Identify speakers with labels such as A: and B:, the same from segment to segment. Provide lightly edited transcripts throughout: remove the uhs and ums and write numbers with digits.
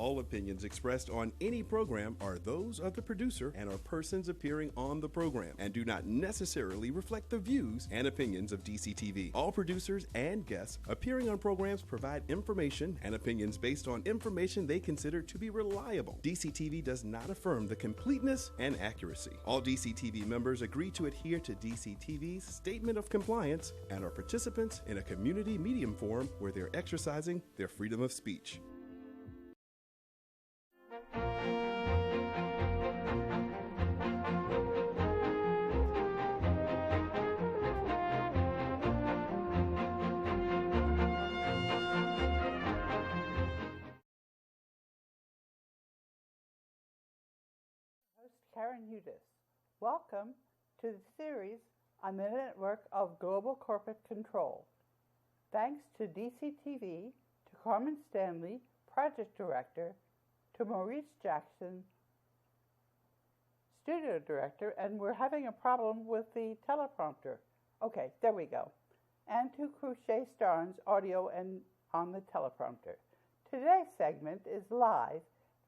A: All opinions expressed on any program are those of the producer and or persons appearing on the program and do not necessarily reflect the views and opinions of DCTV. All producers and guests appearing on programs provide information and opinions based on information they consider to be reliable. DCTV does not affirm the completeness and accuracy. All DCTV members agree to adhere to DCTV's Statement of Compliance and are participants in a community medium forum where they're exercising their freedom of speech.
B: Karen Hudis. Welcome to the series on the network of global corporate control. Thanks to DCTV, to Carmen Stanley, Project Director, to Maurice Jackson, Studio Director, and we're having a problem with the teleprompter. Okay, there we go. And to Crochet Starnes, audio and on the teleprompter. Today's segment is live,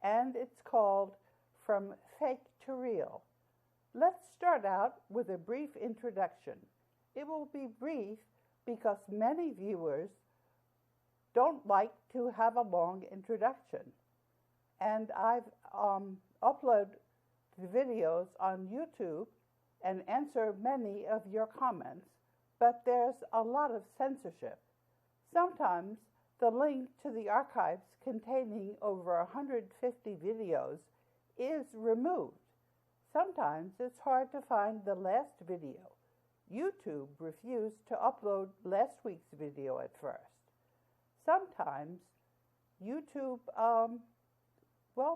B: and it's called From Fake to Real. Let's start out with a brief introduction. It will be brief because many viewers don't like to have a long introduction. And I've uploaded the videos on YouTube and answer many of your comments, but there's a lot of censorship. Sometimes the link to the archives containing over 150 videos is removed. Sometimes it's hard to find the last video. YouTube refused to upload last week's video at first. Sometimes YouTube,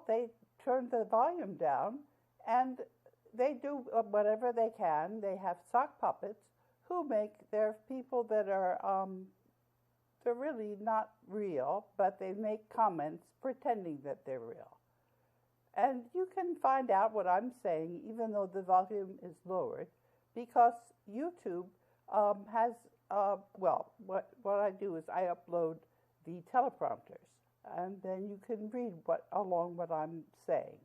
B: they turn the volume down and they do whatever they can. They have sock puppets who make their people that are, they're really not real, but they make comments pretending that they're real. And you can find out what I'm saying even though the volume is lowered because YouTube has, what I do is I upload the teleprompters and then you can read along what I'm saying.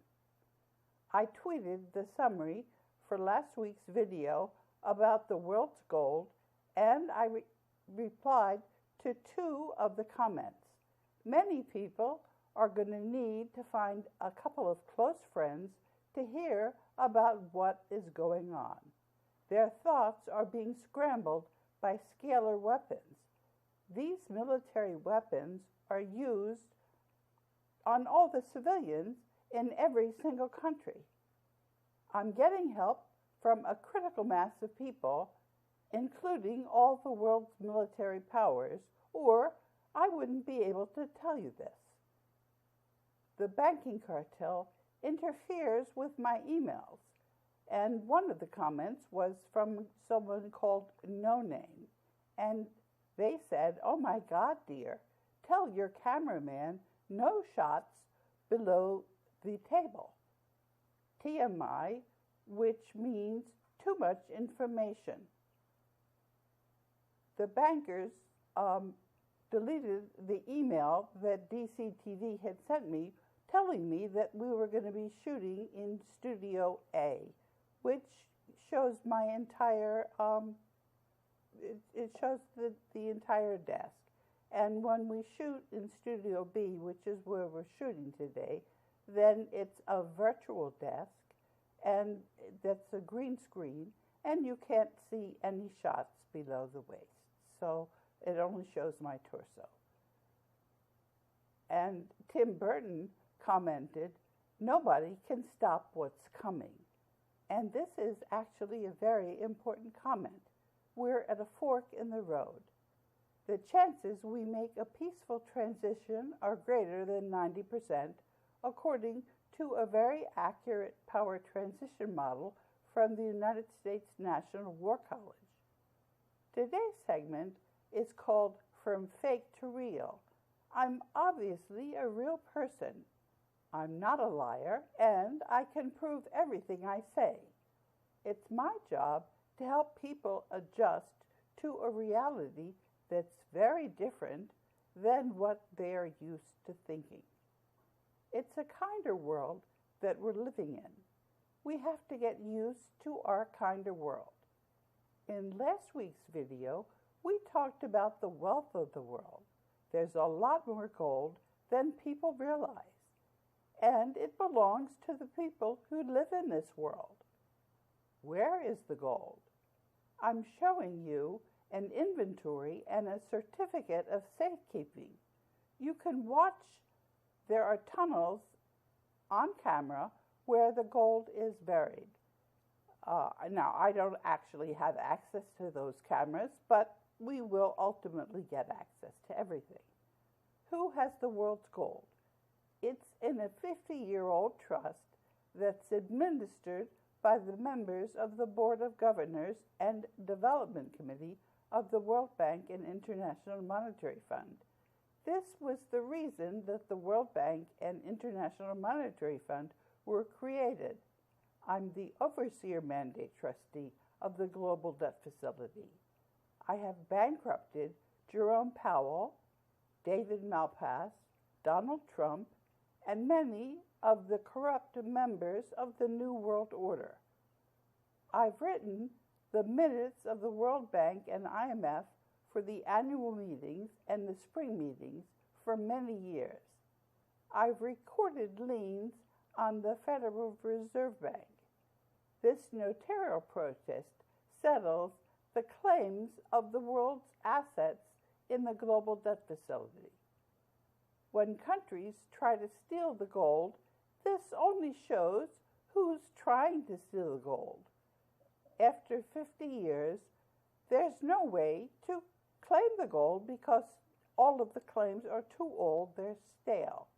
B: I tweeted the summary for last week's video about the world's gold and I replied to 2 of the comments. Many people are going to need to find a couple of close friends to hear about what is going on. Their thoughts are being scrambled by Scalar weapons. These military weapons are used on all the civilians in every single country. I'm getting help from a critical mass of people, including all the world's military powers, or I wouldn't be able to tell you this. The banking cartel interferes with my emails. And one of the comments was from someone called No Name. And they said, "Oh my God, dear, tell your cameraman no shots below the table." TMI, which means too much information. The bankers deleted the email that DCTV had sent me telling me that we were going to be shooting in Studio A, which shows my entire, it shows the entire desk. And when we shoot in Studio B, which is where we're shooting today, then it's a virtual desk, and that's a green screen, and you can't see any shots below the waist. So it only shows my torso. And Tim Burton commented, "Nobody can stop what's coming." And this is actually a very important comment. We're at a fork in the road. The chances we make a peaceful transition are greater than 90%, according to a very accurate power transition model from the United States National War College. Today's segment is called From Fake to Real. I'm obviously a real person. I'm not a liar, and I can prove everything I say. It's my job to help people adjust to a reality that's very different than what they're used to thinking. It's a kinder world that we're living in. We have to get used to our kinder world. In last week's video, we talked about the wealth of the world. There's a lot more gold than people realize, and it belongs to the people who live in this world. Where is the gold? I'm showing you an inventory and a certificate of safekeeping. You can watch. There are tunnels on camera where the gold is buried. Now, I don't actually have access to those cameras, but we will ultimately get access to everything. Who has the world's gold? It's in a 50-year-old trust that's administered by the members of the Board of Governors and Development Committee of the World Bank and International Monetary Fund. This was the reason that the World Bank and International Monetary Fund were created. I'm the Overseer Mandate Trustee of the Global Debt Facility. I have bankrupted Jerome Powell, David Malpass, Donald Trump, and many of the corrupt members of the New World Order. I've written the minutes of the World Bank and IMF for the annual meetings and the spring meetings for many years. I've recorded liens on the Federal Reserve Bank. This notarial protest settles the claims of the world's assets in the global debt facility. When countries try to steal the gold, this only shows who's trying to steal the gold. After 50 years, there's no way to claim the gold because all of the claims are too old, they're stale.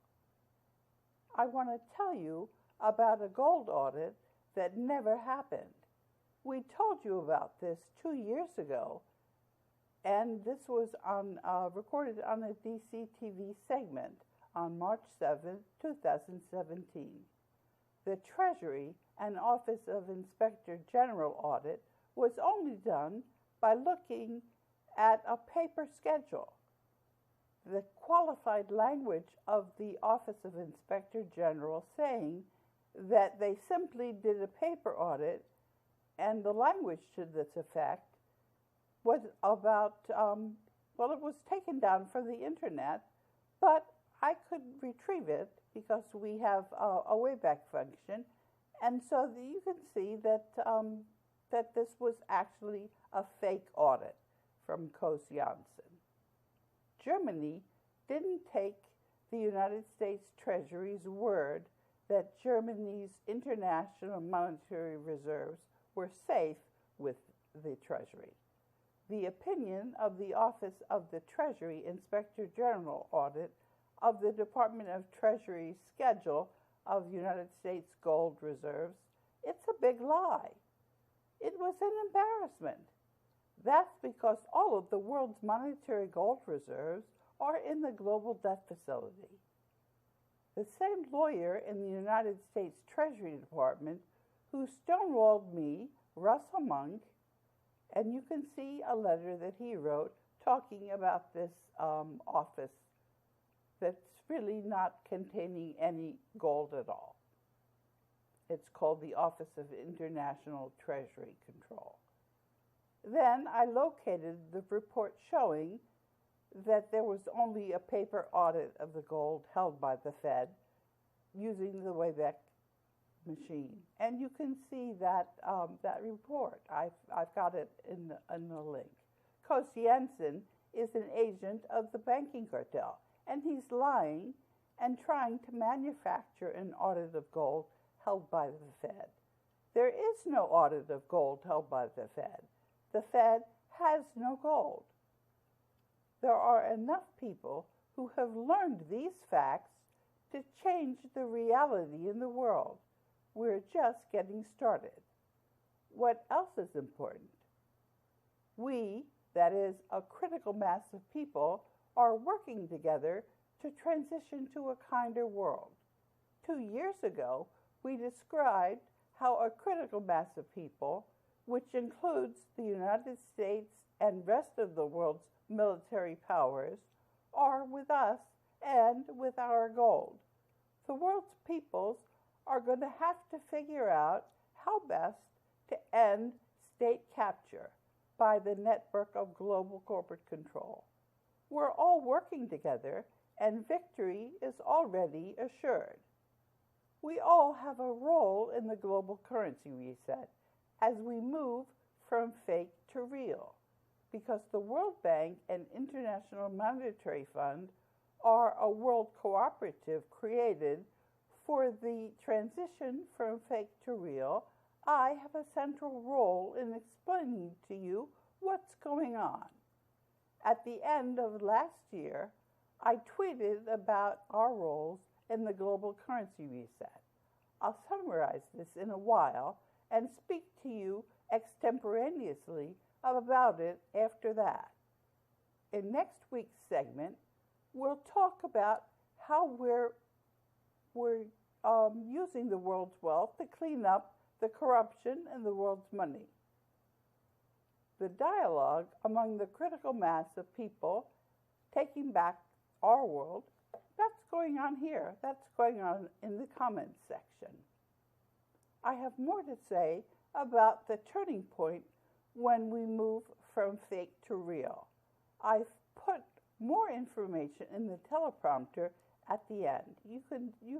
B: I want to tell you about a gold audit that never happened. We told you about this 2 years ago, and this was recorded on a DCTV segment on March 7, 2017. The Treasury and Office of Inspector General audit was only done by looking at a paper schedule. The qualified language of the Office of Inspector General saying that they simply did a paper audit, and the language to this effect was about, it was taken down from the internet, but I could retrieve it because we have a Wayback function, and so you can see that, that this was actually a fake audit from Coase-Janssen. Germany didn't take the United States Treasury's word that Germany's international monetary reserves were safe with the Treasury. The opinion of the Office of the Treasury Inspector General audit of the Department of Treasury's schedule of United States gold reserves, it's a big lie. It was an embarrassment. That's because all of the world's monetary gold reserves are in the global debt facility. The same lawyer in the United States Treasury Department who stonewalled me, Russell Monk, and you can see a letter that he wrote talking about this office that's really not containing any gold at all. It's called the Office of International Treasury Control. Then I located the report showing that there was only a paper audit of the gold held by the Fed using the Wayback Machine. And you can see that, that report. I've got it in the link. Coase-Janssen is an agent of the banking cartel, and he's lying and trying to manufacture an audit of gold held by the Fed. There is no audit of gold held by the Fed. The Fed has no gold. There are enough people who have learned these facts to change the reality in the world. We're just getting started. What else is important? We, that is, a critical mass of people, are working together to transition to a kinder world. 2 years ago, we described how a critical mass of people, which includes the United States and rest of the world's military powers, are with us and with our gold. The world's peoples are going to have to figure out how best to end state capture by the network of global corporate control. We're all working together, and victory is already assured. We all have a role in the global currency reset as we move from fake to real, because the World Bank and International Monetary Fund are a world cooperative created for the transition from fake to real. I have a central role in explaining to you what's going on. At the end of last year, I tweeted about our roles in the global currency reset. I'll summarize this in a while and speak to you extemporaneously about it after that. In next week's segment, we'll talk about how we're using the world's wealth to clean up the corruption in the world's money. The dialogue among the critical mass of people taking back our world, that's going on here. That's going on in the comments section. I have more to say about the turning point when we move from fake to real. I've put more information in the teleprompter at the end. You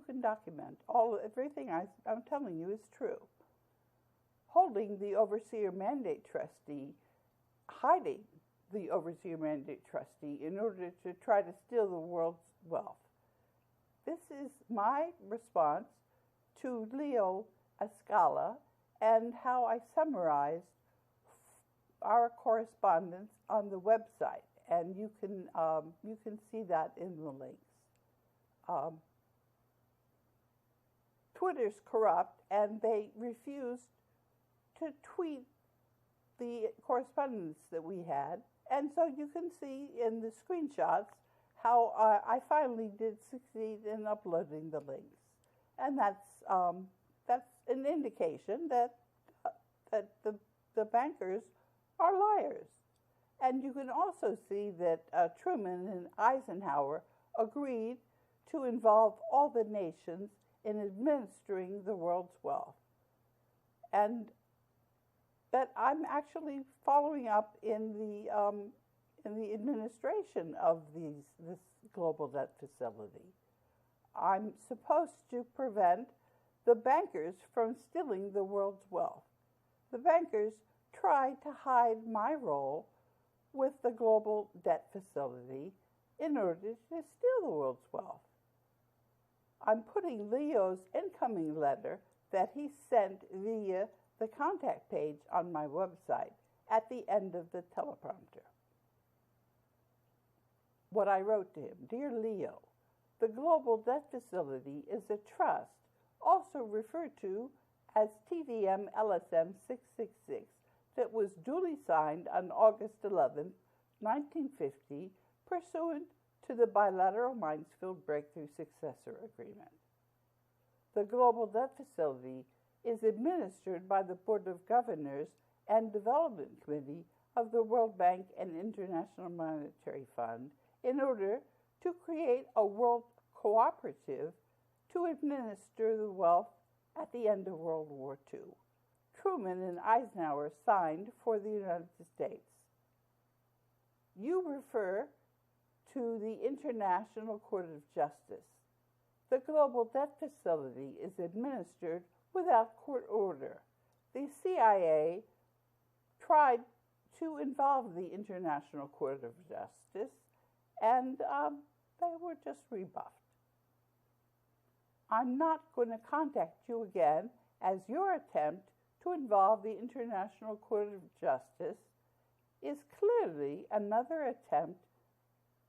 B: can document everything I'm telling you is true. Holding the overseer mandate trustee, hiding the overseer mandate trustee in order to try to steal the world's wealth. This is my response to Leo Scalar and how I summarized our correspondence on the website, and you can see that in the links. Twitter's corrupt, and they refused to tweet the correspondence that we had, and so you can see in the screenshots how I finally did succeed in uploading the links, and that's an indication that the bankers are liars. And you can also see that Truman and Eisenhower agreed to involve all the nations in administering the world's wealth, and that I'm actually following up in the administration of this global debt facility. I'm supposed to prevent the bankers from stealing the world's wealth. The bankers tried to hide my role with the global debt facility in order to steal the world's wealth. I'm putting Leo's incoming letter that he sent via the contact page on my website at the end of the teleprompter. What I wrote to him: Dear Leo, the global debt facility is a trust, also referred to as TVM LSM 666, that was duly signed on August 11, 1950, pursuant to the bilateral Mansfield Breakthrough Successor Agreement. The global debt facility is administered by the Board of Governors and Development Committee of the World Bank and International Monetary Fund in order to create a world cooperative to administer the wealth at the end of World War II. Truman and Eisenhower signed for the United States. You refer to the International Court of Justice. The global debt facility is administered without court order. The CIA tried to involve the International Court of Justice, and they were just rebuffed. I'm not going to contact you again, as your attempt to involve the International Court of Justice is clearly another attempt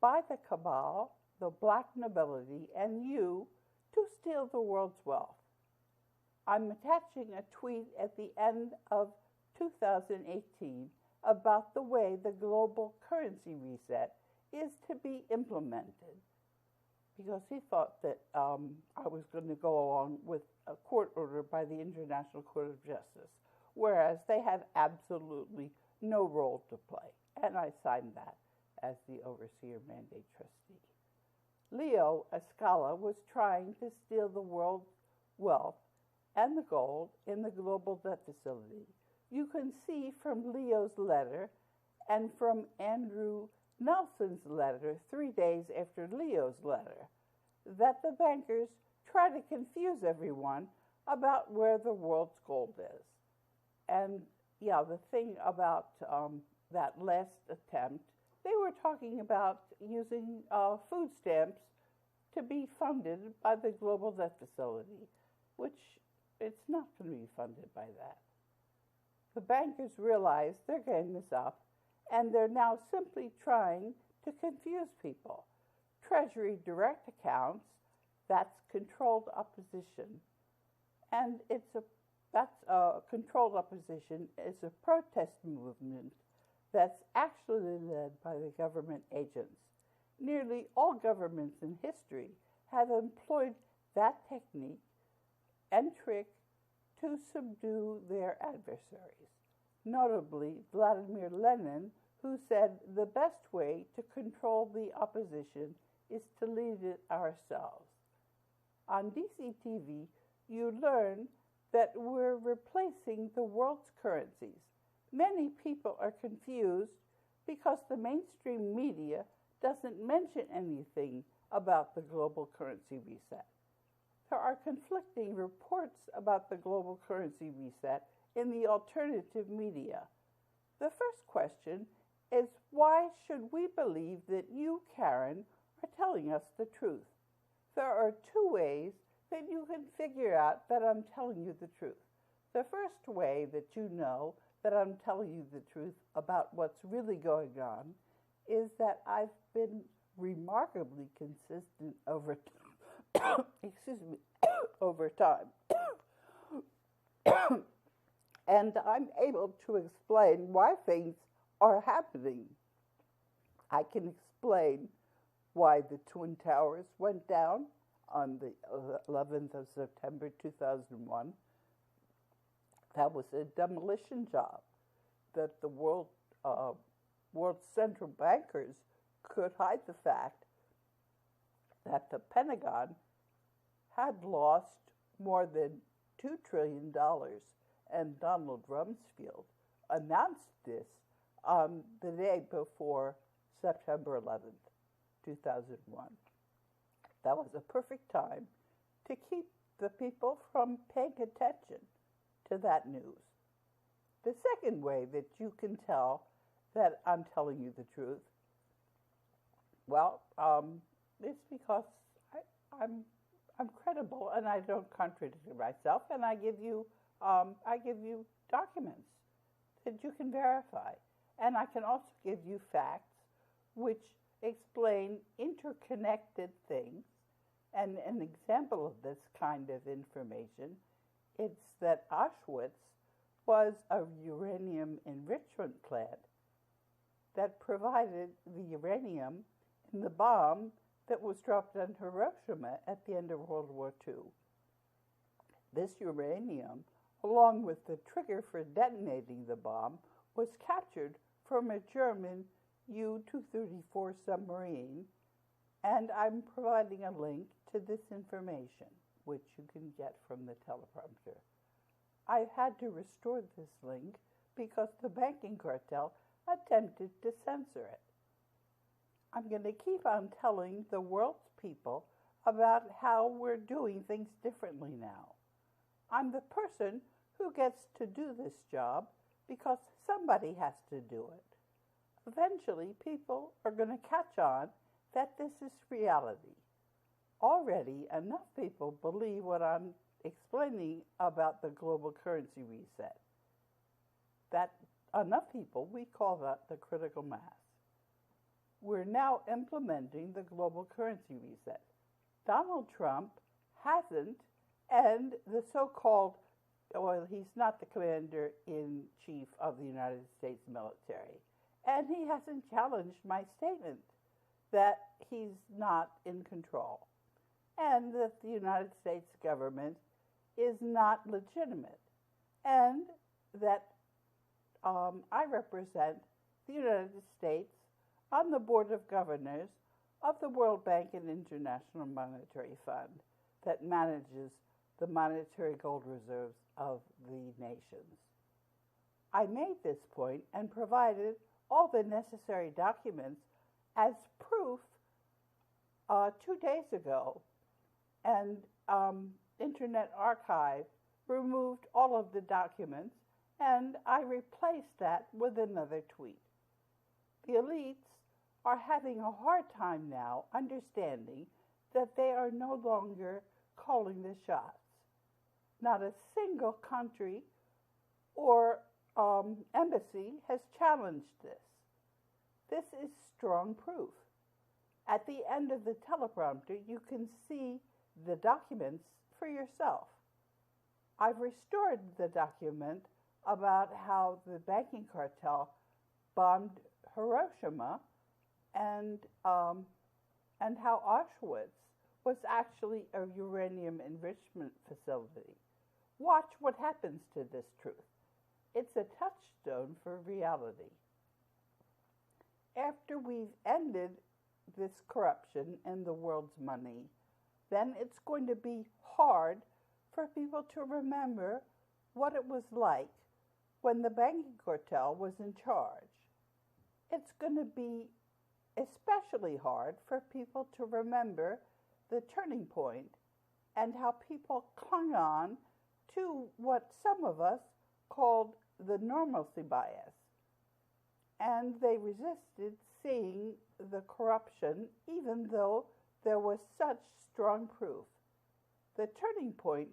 B: by the cabal, the black nobility, and you to steal the world's wealth. I'm attaching a tweet at the end of 2018 about the way the global currency reset is to be implemented, because he thought that I was going to go along with a court order by the International Court of Justice, whereas they have absolutely no role to play. And I signed that as the overseer mandate trustee. Leo, a scholar, was trying to steal the world's wealth and the gold in the global debt facility. You can see from Leo's letter and from Andrew Nelson's letter 3 days after Leo's letter that the bankers try to confuse everyone about where the world's gold is. And yeah, the thing about that last attempt, they were talking about using food stamps to be funded by the global debt facility, which it's not going to be funded by that. The bankers realize their game is up, and they're now simply trying to confuse people. Treasury direct accounts, that's controlled opposition, and controlled opposition is a protest movement that's actually led by the government agents. Nearly all governments in history have employed that technique and trick to subdue their adversaries. Notably, Vladimir Lenin, who said the best way to control the opposition is to lead it ourselves. On DCTV, you learn that we're replacing the world's currencies. Many people are confused because the mainstream media doesn't mention anything about the global currency reset. There are conflicting reports about the global currency reset in the alternative media. The first question is, why should we believe that you, Karen, are telling us the truth? There are two ways that you can figure out that I'm telling you the truth. The first way that you know that I'm telling you the truth about what's really going on is that I've been remarkably consistent over over time. And I'm able to explain why things are happening. I can explain why the Twin Towers went down on the 11th of September 2001. That was a demolition job that the world's central bankers could hide the fact that the Pentagon had lost more than $2 trillion, and Donald Rumsfeld announced this on the day before September 11th, 2001. That was a perfect time to keep the people from paying attention to that news. The second way that you can tell that I'm telling you the truth, well, it's because I'm credible and I don't contradict myself, and I give you documents that you can verify, and I can also give you facts which explain interconnected things. And an example of this kind of information, it's that Auschwitz was a uranium enrichment plant that provided the uranium in the bomb that was dropped on Hiroshima at the end of World War II. This uranium, along with the trigger for detonating the bomb, was captured from a German U-234 submarine, and I'm providing a link to this information, which you can get from the teleprompter. I had to restore this link because the banking cartel attempted to censor it. I'm going to keep on telling the world's people about how we're doing things differently now. I'm the person who gets to do this job because somebody has to do it. Eventually, people are going to catch on that this is reality. Already, enough people believe what I'm explaining about the global currency reset. That enough people, we call that the critical mass. We're now implementing the global currency reset. Donald Trump hasn't, and the so-called, well, he's not the commander-in-chief of the United States military, and he hasn't challenged my statement that he's not in control, and that the United States government is not legitimate, and that I represent the United States on the Board of Governors of the World Bank and International Monetary Fund that manages the monetary gold reserves of the nations. I made this point and provided all the necessary documents as proof 2 days ago, and Internet Archive removed all of the documents, and I replaced that with another tweet. The elites are having a hard time now understanding that they are no longer calling the shots. Not a single country or embassy has challenged this. This is strong proof. At the end of the teleprompter, you can see the documents for yourself. I've restored the document about how the banking cartel bombed Hiroshima and how Auschwitz was actually a uranium enrichment facility. Watch what happens to this truth. It's a touchstone for reality. After we've ended this corruption in the world's money, then it's going to be hard for people to remember what it was like when the banking cartel was in charge. It's going to be especially hard for people to remember the turning point and how people clung on to what some of us called the normalcy bias. And they resisted seeing the corruption even though there was such strong proof. The turning point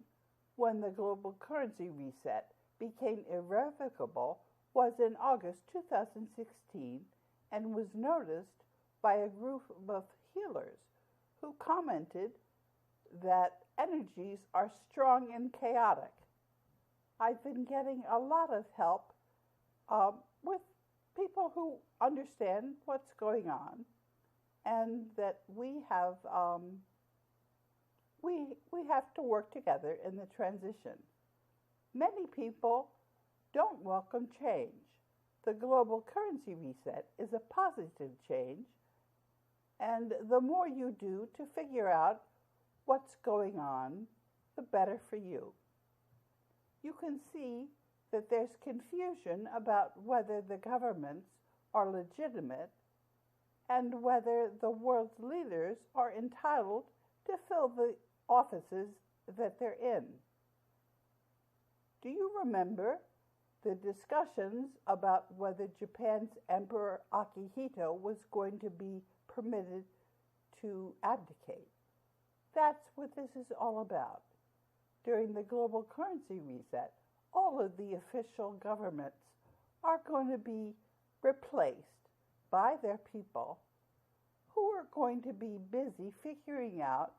B: when the global currency reset became irrevocable was in August 2016 and was noticed by a group of healers who commented that energies are strong and chaotic. I've been getting a lot of help with people who understand what's going on, and that we have to work together in the transition. Many people don't welcome change. The global currency reset is a positive change, and the more you do to figure out what's going on, the better for you. You can see that there's confusion about whether the governments are legitimate and whether the world's leaders are entitled to fill the offices that they're in. Do you remember the discussions about whether Japan's Emperor Akihito was going to be permitted to abdicate? That's what this is all about. During the global currency reset, all of the official governments are going to be replaced by their people who are going to be busy figuring out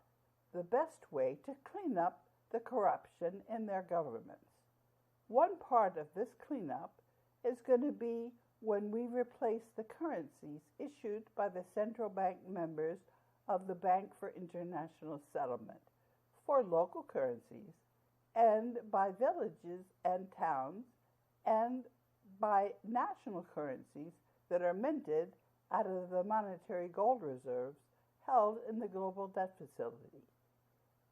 B: the best way to clean up the corruption in their governments. One part of this cleanup is going to be when we replace the currencies issued by the central bank members of the Bank for International Settlement for local currencies, and by villages and towns, and by national currencies that are minted out of the monetary gold reserves held in the global debt facility.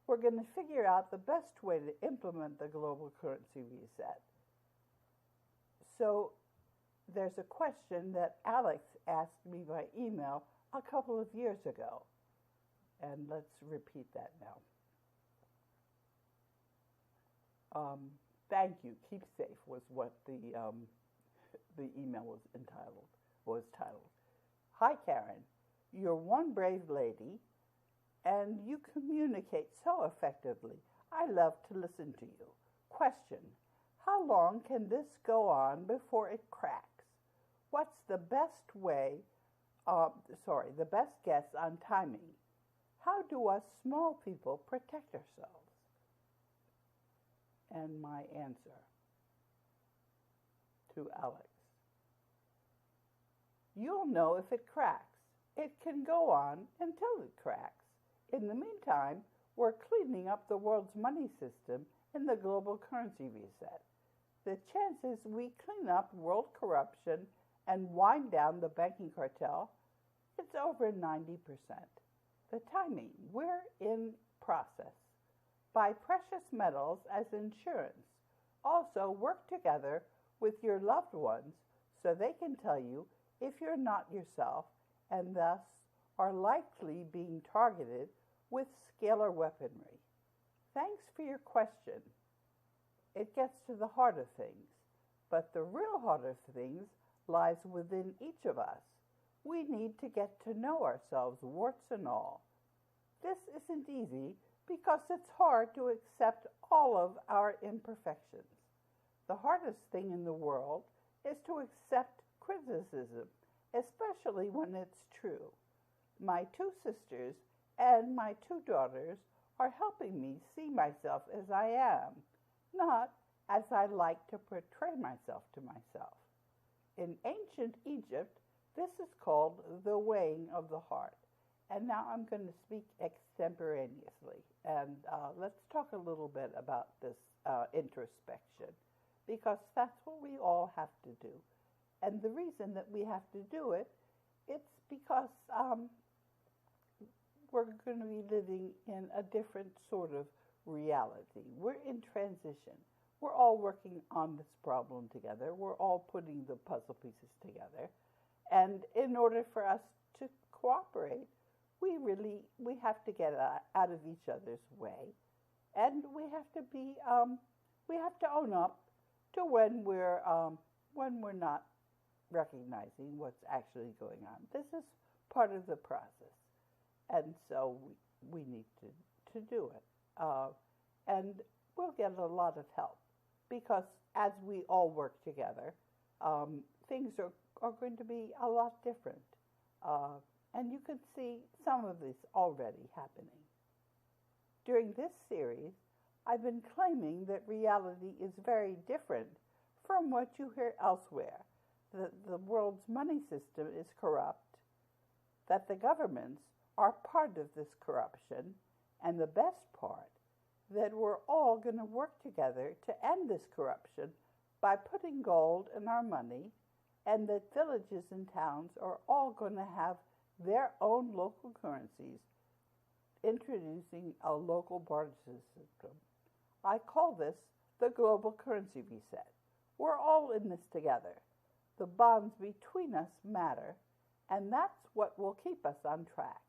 B: We're going to figure out the best way to implement the global currency reset. So there's a question that Alex asked me by email a couple of years ago, and let's repeat that now. Thank you. Keep safe was what the email was titled. Hi, Karen. You're one brave lady, and you communicate so effectively. I love to listen to you. Question: how long can this go on before it cracks? What's the best way? The best guess on timing. How do us small people protect ourselves? And my answer to Alex: you'll know if it cracks. It can go on until it cracks. In the meantime, we're cleaning up the world's money system in the global currency reset. The chances we clean up world corruption and wind down the banking cartel It's over 90%. The timing, we're in process. Buy precious metals as insurance. Also work together with your loved ones so they can tell you if you're not yourself and thus are likely being targeted with scalar weaponry. Thanks for your question. It gets to the heart of things, but the real heart of things lies within each of us. We need to get to know ourselves, warts and all. This isn't easy because it's hard to accept all of our imperfections. The hardest thing in the world is to accept criticism, especially when it's true. My two sisters and my two daughters are helping me see myself as I am, not as I like to portray myself to myself. In ancient Egypt, this is called the weighing of the heart. And now I'm going to speak extemporaneously. And let's talk a little bit about this introspection, because that's what we all have to do. And the reason that we have to do it, it's because we're going to be living in a different sort of reality. We're in transition. We're all working on this problem together. We're all putting the puzzle pieces together. And in order for us to cooperate, we have to get out of each other's way. And we have to own up to when we're not recognizing what's actually going on. This is part of the process. And so we need to do it. And we'll get a lot of help because as we all work together, things are going to be a lot different. And you can see some of this already happening. During this series, I've been claiming that reality is very different from what you hear elsewhere, that the world's money system is corrupt, that the governments are part of this corruption, and the best part, that we're all going to work together to end this corruption by putting gold in our money, and that villages and towns are all going to have their own local currencies, introducing a local barter system. I call this the global currency reset. We're all in this together. The bonds between us matter, and that's what will keep us on track.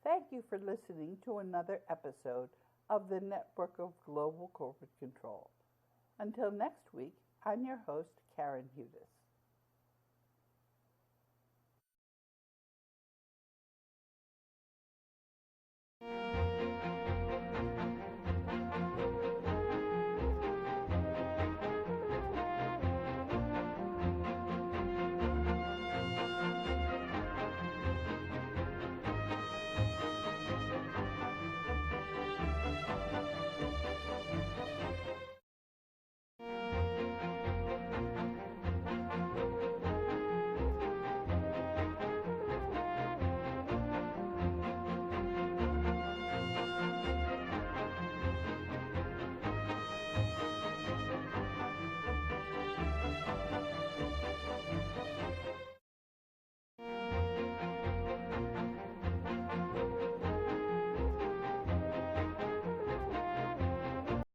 B: Thank you for listening to another episode of the Network of Global Corporate Control. Until next week, I'm your host, Karen Hudis.